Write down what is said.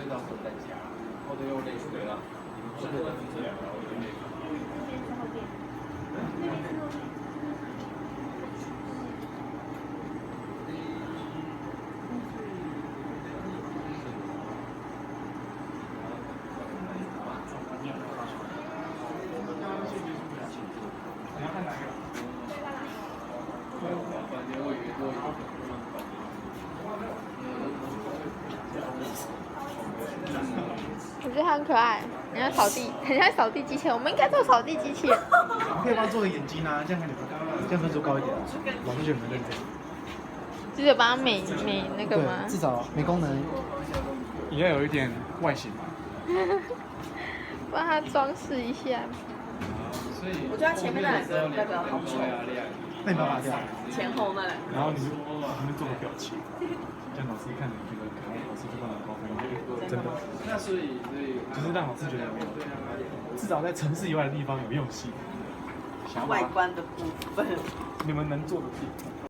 到时候再加，或者用类似的，是的，这两个我有点。你要看哪一个？反正我以为多一个。我觉得它很可爱，人家扫地，很像扫地机器人，我们应该做扫地机器人。我可以帮他做个眼睛啊，这样看你们，这样分数高一点。老师觉得你们认真。记得帮它美那个吗？至少美功能也要有一点外形嘛。帮它装饰一下。我觉得它前面那两个代表好丑，那你把它拔掉，前后那两个。然后你们做个表情，这样老师看你觉得可爱，老师就帮你高分一点。真的。那所以就是让老师觉得没有，至少在城市以外的地方有用心。外观的部分，你们能做的地方。